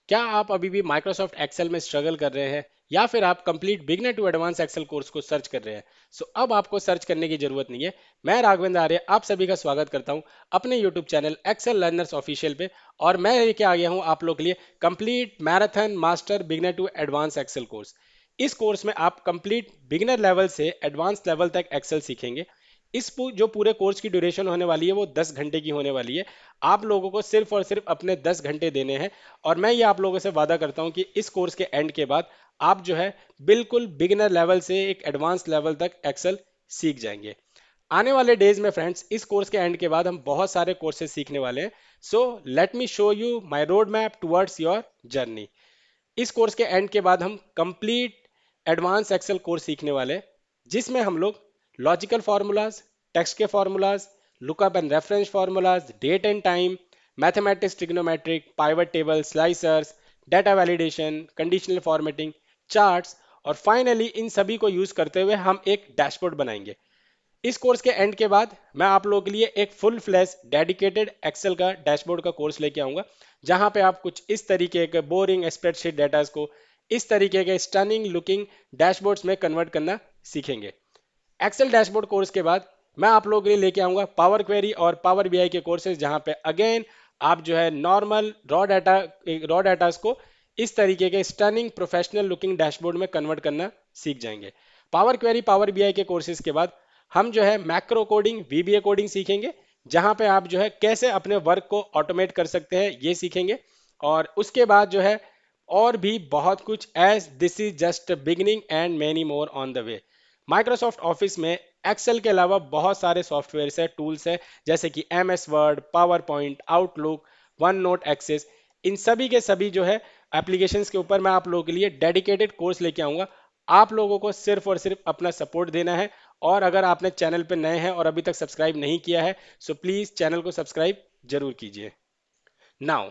क्या आप अभी भी माइक्रोसॉफ्ट एक्सेल में स्ट्रगल कर रहे हैं या फिर आप complete beginner to advance Excel course को सर्च कर रहे हैं? सो अब आपको सर्च करने की जरूरत नहीं है। मैं राघवेंद्र आर्य आप सभी का स्वागत करता हूं अपने YouTube channel Excel learners official पे। और मैं लेके आ गया हूं आप लोग के लिए complete marathon master beginner to advance Excel course. इस कोर्स में आप कंप्लीट बिगनर लेवल से एडवांस लेवल तक एक्सेल सीखेंगे। जो पूरे कोर्स की ड्यूरेशन होने वाली है वो 10 घंटे की होने वाली है। आप लोगों को सिर्फ और सिर्फ अपने 10 घंटे देने हैं। और मैं ये आप लोगों से वादा करता हूं कि इस कोर्स के एंड के बाद आप जो है बिल्कुल बिगिनर लेवल से एक एडवांस लेवल तक एक्सेल सीख जाएंगे। आने वाले डेज में फ्रेंड्स इस कोर्स के एंड के बाद हम बहुत सारे कोर्सेज सीखने वाले हैं। So let me show you my road map towards your journey. इस कोर्स के एंड के बाद हम कंप्लीट एडवांस एक्सेल कोर्स सीखने वाले हैं, जिसमें हम लोग लॉजिकल फार्मूलाज, टेक्स्ट के formulas, lookup and reference formulas, date and time, mathematics, trigonometric, pivot table, slicers, data validation, conditional formatting, charts और फाइनली इन सभी को यूज करते हुए हम एक डैशबोर्ड बनाएंगे। इस कोर्स के एंड के बाद मैं आप लोगों के लिए एक फुल फ्लैश डेडिकेटेड एक्सेल का डैशबोर्ड का कोर्स लेके आऊंगा, जहां पे आप कुछ इस तरीके के बोरिंग स्प्रेडशीट डेटा को इस तरीके के स्टनिंग लुकिंग डैशबोर्ड्स में कन्वर्ट करना सीखेंगे। एक्सेल डैशबोर्ड कोर्स के बाद मैं आप लोगों के लिए लेके आऊंगा पावर क्वेरी और पावर बीआई के कोर्सेज, जहां पे अगेन आप जो है नॉर्मल रॉ डाटास को इस तरीके के स्टनिंग प्रोफेशनल लुकिंग डैशबोर्ड में कन्वर्ट करना सीख जाएंगे। पावर क्वेरी पावर बीआई के कोर्सेज के बाद हम जो है मैक्रो कोडिंग वीबीए कोडिंग सीखेंगे, जहां पे आप जो है कैसे अपने वर्क को ऑटोमेट कर सकते हैं ये सीखेंगे। और उसके बाद जो है और भी बहुत कुछ, as this is just beginning and many more on the way. Microsoft office में एक्सेल के अलावा बहुत सारे सॉफ्टवेयर है, टूल्स है, जैसे कि M S Word, PowerPoint, Outlook, OneNote Access. इन सभी के सभी जो है एप्लीकेशंस के ऊपर मैं आप लोगों के लिए डेडिकेटेड कोर्स लेके आऊंगा। आप लोगों को सिर्फ और सिर्फ अपना सपोर्ट देना है। और अगर आपने चैनल पर नए हैं और अभी तक सब्सक्राइब नहीं किया है, सो प्लीज चैनल को सब्सक्राइब जरूर कीजिए। नाउ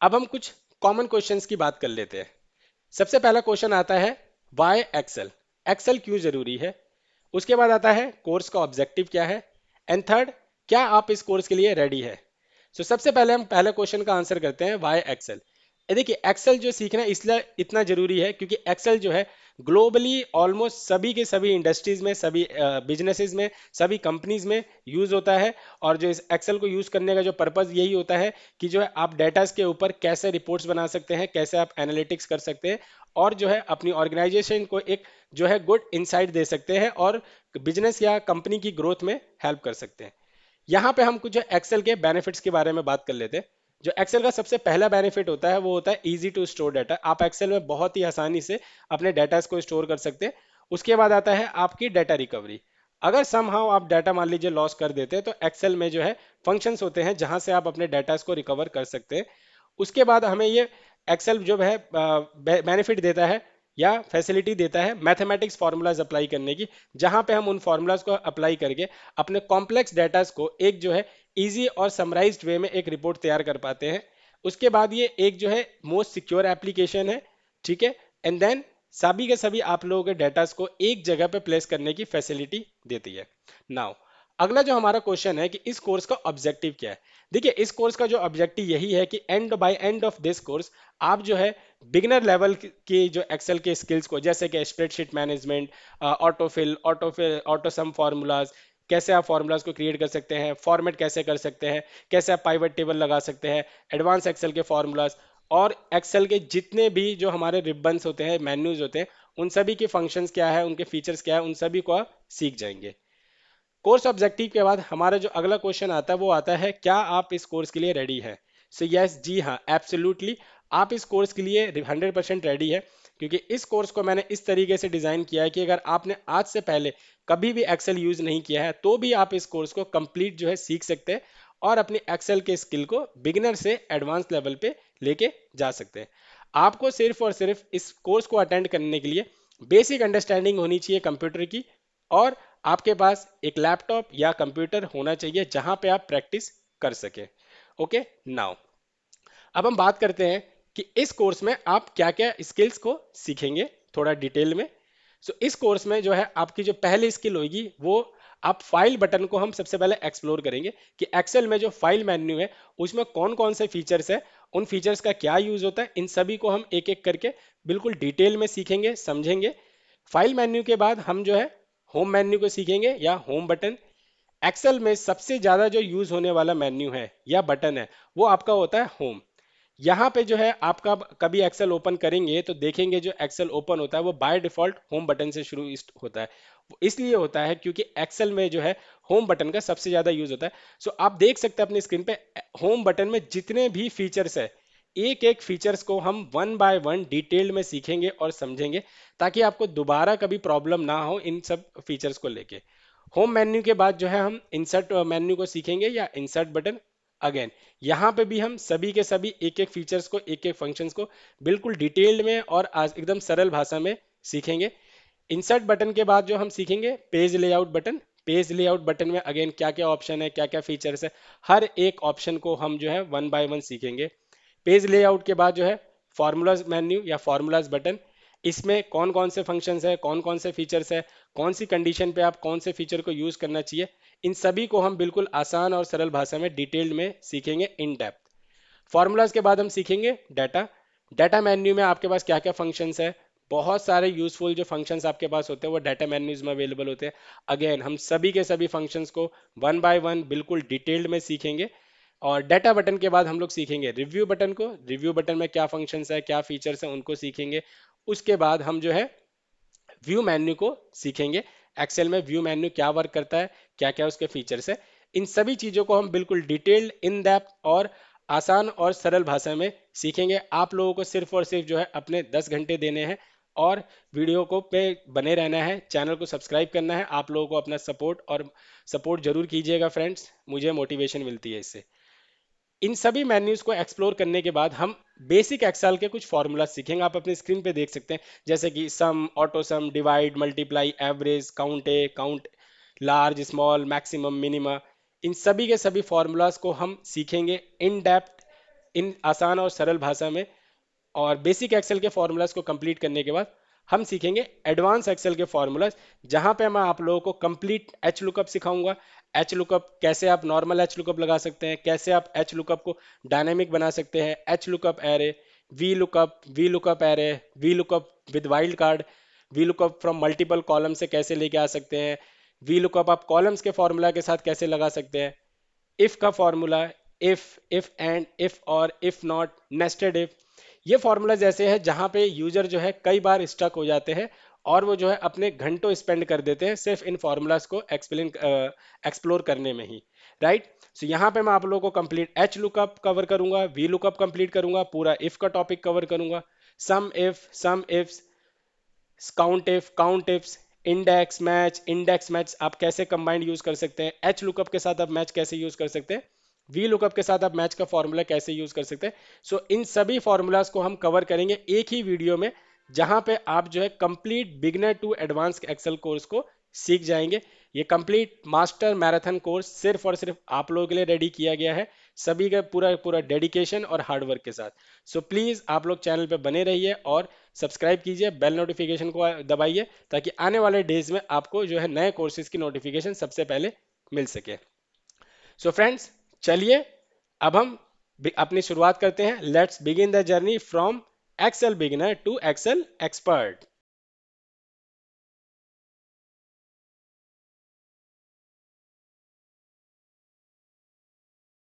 अब हम कुछ कॉमन क्वेश्चंस की बात कर लेते हैं। सबसे पहला क्वेश्चन आता है, वाई एक्सेल? एक्सेल क्यों जरूरी है? उसके बाद आता है कोर्स का ऑब्जेक्टिव क्या है? एंड थर्ड, क्या आप इस कोर्स के लिए रेडी है? सबसे पहले हम पहले क्वेश्चन का आंसर करते हैं, वाई एक्सेल? देखिए एक्सेल जो सीखना इसलिए इतना जरूरी है क्योंकि एक्सेल जो है ग्लोबली ऑलमोस्ट सभी के सभी इंडस्ट्रीज में, सभी बिजनेसेस में, सभी कंपनीज में यूज होता है। और जो इस एक्सेल को यूज करने का जो पर्पज यही होता है कि जो है आप डेटास के ऊपर कैसे रिपोर्ट्स बना सकते हैं, कैसे आप एनालिटिक्स कर सकते हैं, और जो है अपनी ऑर्गेनाइजेशन को एक जो है गुड इंसाइट दे सकते हैं और बिजनेस या कंपनी की ग्रोथ में हेल्प कर सकते हैं। यहाँ पे हम कुछ एक्सेल के बेनिफिट्स के बारे में बात कर लेते हैं। जो एक्सेल का सबसे पहला बेनिफिट होता है वो होता है इजी टू स्टोर डाटा। आप एक्सेल में बहुत ही आसानी से अपने डाटा को स्टोर कर सकते हैं। उसके बाद आता है आपकी डाटा रिकवरी। अगर समहाउ आप डाटा मान लीजिए लॉस कर देते हैं, तो एक्सेल में जो है फंक्शंस होते हैं जहां से आप अपने डाटा को रिकवर कर सकते हैं। उसके बाद हमें ये एक्सेल जो है बेनिफिट देता है या फैसिलिटी देता है मैथमेटिक्स फार्मूलाज अप्लाई करने की, जहां पे हम उन फार्मूलाज को अप्लाई करके अपने कॉम्प्लेक्स डेटास को एक जो है इजी और समराइज्ड वे में एक रिपोर्ट तैयार कर पाते हैं। उसके बाद ये एक जो है मोस्ट सिक्योर एप्लीकेशन है, ठीक है। एंड देन सभी के सभी आप लोगों के डेटास को एक जगह पे प्लेस करने की फैसिलिटी देती है। नाउ अगला जो हमारा क्वेश्चन है कि इस कोर्स का ऑब्जेक्टिव क्या है? देखिए इस कोर्स का जो ऑब्जेक्टिव यही है कि and by end of this course आप जो है बिगिनर लेवल की जो एक्सेल के स्किल्स को, जैसे कि स्प्रेडशीट मैनेजमेंट, ऑटोफिल, ऑटो सम फार्मूलाज, कैसे आप फार्मूलाज को क्रिएट कर सकते हैं, फॉर्मेट कैसे कर सकते हैं, कैसे आप पाइवट टेबल लगा सकते हैं, एडवांस एक्सेल के फार्मूलाज, और एक्सेल के जितने भी जो हमारे रिबन्स होते हैं, मेन्यूज होते हैं, उन सभी के फंक्शंस क्या है, उनके फीचर्स क्या है, उन सभी को आप सीख जाएंगे। कोर्स ऑब्जेक्टिव के बाद हमारा जो अगला क्वेश्चन आता है वो आता है, क्या आप इस कोर्स के लिए रेडी है? यस, जी हाँ, एब्सोल्युटली आप इस कोर्स के लिए 100% रेडी है। क्योंकि इस कोर्स को मैंने इस तरीके से डिजाइन किया है कि अगर आपने आज से पहले कभी भी एक्सेल यूज नहीं किया है तो भी आप इस कोर्स को कंप्लीट जो है सीख सकते हैं और अपनी एक्सेल के स्किल को बिगिनर से एडवांस लेवल पे लेके जा सकते हैं। आपको सिर्फ और सिर्फ इस कोर्स को अटेंड करने के लिए बेसिक अंडरस्टैंडिंग होनी चाहिए कंप्यूटर की, और आपके पास एक लैपटॉप या कंप्यूटर होना चाहिए जहां पे आप प्रैक्टिस कर सके। ओके, नाउ अब हम बात करते हैं कि इस कोर्स में आप क्या क्या स्किल्स को सीखेंगे थोड़ा डिटेल में। इस कोर्स में जो है आपकी जो पहली स्किल होगी वो, आप फाइल बटन को हम सबसे पहले एक्सप्लोर करेंगे कि एक्सेल में जो फाइल मेन्यू है उसमें कौन कौन से फीचर्स है उन फीचर्स का क्या यूज होता है, इन सभी को हम एक एक करके बिल्कुल डिटेल में सीखेंगे, समझेंगे। फाइल मेन्यू के बाद हम जो है होम मेन्यू को सीखेंगे या होम बटन। एक्सेल में सबसे ज्यादा जो यूज होने वाला मेन्यू है या बटन है वो आपका होता है होम। यहाँ पे जो है आपका कभी एक्सेल ओपन करेंगे तो देखेंगे जो एक्सेल ओपन होता है वो बाय डिफॉल्ट होम बटन से शुरू होता है। वो इसलिए होता है क्योंकि एक्सेल में जो है होम बटन का सबसे ज्यादा यूज होता है। सो आप देख सकते हैं अपनी स्क्रीन पे होम बटन में जितने भी फीचर्स है, एक एक फीचर्स को हम वन बाय वन डिटेल में सीखेंगे और समझेंगे, ताकि आपको दोबारा कभी प्रॉब्लम ना हो इन सब फीचर्स को लेके। होम मेन्यू के बाद जो है हम इंसर्ट मेन्यू को सीखेंगे या इंसर्ट बटन। अगेन यहाँ पे भी हम सभी के सभी एक एक फीचर्स को, एक एक फंक्शंस को बिल्कुल डिटेल्ड में और एकदम सरल भाषा में सीखेंगे। इंसर्ट बटन के बाद जो हम सीखेंगे page layout button. Page layout button में अगेन क्या क्या ऑप्शन है, क्या क्या फीचर्स है, हर एक ऑप्शन को हम जो है वन बाय वन सीखेंगे। पेज लेआउट के बाद जो है फॉर्मूलाज मेन्यू या फॉर्मूलाज बटन। इसमें कौन कौन से फंक्शंस है, कौन कौन से फीचर्स है, कौन सी कंडीशन पे आप कौन से फीचर को यूज करना चाहिए, इन सभी को हम बिल्कुल आसान और सरल भाषा में डिटेल्ड में सीखेंगे इन डेप्थ। फॉर्मूलाज के बाद हम सीखेंगे डाटा। डाटा मेन्यू में आपके पास क्या क्या फंक्शंस है, बहुत सारे यूजफुल जो फंक्शंस आपके पास होते हैं वो डाटा मेन्यूज में अवेलेबल होते हैं। अगेन हम सभी के सभी फंक्शंस को वन बाय वन बिल्कुल डिटेल्ड में सीखेंगे। और डाटा बटन के बाद हम लोग सीखेंगे रिव्यू बटन को। रिव्यू बटन में क्या फंक्शंस है, क्या फीचर्स है, उनको सीखेंगे। उसके बाद हम जो है व्यू मेन्यू को सीखेंगे। एक्सेल में व्यू मेन्यू क्या वर्क करता है, क्या क्या उसके फीचर्स है, इन सभी चीजों को हम बिल्कुल डिटेल्ड, इन डेप्थ और आसान और सरल भाषा में सीखेंगे। आप लोगों को सिर्फ और सिर्फ जो है अपने 10 घंटे देने हैं और वीडियो को पे बने रहना है, चैनल को सब्सक्राइब करना है। आप लोगों को अपना सपोर्ट और सपोर्ट जरूर कीजिएगा फ्रेंड्स, मुझे मोटिवेशन मिलती है इससे। इन सभी मेन्यूज को एक्सप्लोर करने के बाद हम बेसिक एक्सेल के कुछ फॉर्मूला सीखेंगे। आप अपनी स्क्रीन पे देख सकते हैं जैसे कि sum, auto sum, divide, multiply, average, count A, count large, small, maximum, minima. इन सभी के सभी फॉर्मूलाज को हम सीखेंगे इन डेप्थ, इन आसान और सरल भाषा में। और बेसिक एक्सेल के फॉर्मूलाज को कंप्लीट करने के बाद हम सीखेंगे एडवांस एक्सेल के फॉर्मूलाज, जहां पे मैं आप लोगों को कंप्लीट एच लुकअप सिखाऊंगा। एच लुकअप कैसे आप नॉर्मल एच लुकअप लगा सकते हैं, कैसे आप एच लुकअप को डायनेमिक बना सकते हैं, H lookup array, V lookup array, V lookup with wild card, V lookup from multiple column से कैसे लेके आ सकते हैं, वी लुकअप आप कॉलम्स के फॉर्मूला के साथ कैसे लगा सकते हैं, इफ का फॉर्मूला, इफ एंड, इफ और, इफ नॉट, नेस्टेड इफ। ये फॉर्मूलाज ऐसे हैं जहां पे यूजर जो है कई बार स्टक हो जाते हैं और वो जो है अपने घंटों स्पेंड कर देते हैं सिर्फ इन फॉर्मूलाज को एक्सप्लोर करने में ही। राइट। सो यहाँ पे मैं आप लोगों को कंप्लीट एच लुकअप कवर करूंगा, वी लुकअप कंप्लीट करूंगा, पूरा इफ का टॉपिक कवर करूंगा, sum if, count ifs, index match आप कैसे कंबाइंड यूज कर सकते हैं, एच लुकअप के साथ आप मैच कैसे यूज कर सकते हैं, वी लुकअप के साथ आप मैच का फॉर्मूला कैसे यूज कर सकते हैं। सो इन सभी फॉर्मूलाज को हम कवर करेंगे एक ही वीडियो में, जहां पे आप जो है complete beginner to advance Excel course को सीख जाएंगे। ये कंप्लीट मास्टर मैराथन कोर्स सिर्फ और सिर्फ आप लोगों के लिए रेडी किया गया है, सभी का पूरा पूरा डेडिकेशन और हार्डवर्क के साथ। सो प्लीज आप लोग चैनल पे बने रहिए और सब्सक्राइब कीजिए, बेल नोटिफिकेशन को दबाइए, ताकि आने वाले डेज में आपको जो है नए कोर्सेज की नोटिफिकेशन सबसे पहले मिल सके। सो फ्रेंड्स, चलिए अब हम अपनी शुरुआत करते हैं। Let's begin the journey from Excel beginner to Excel expert.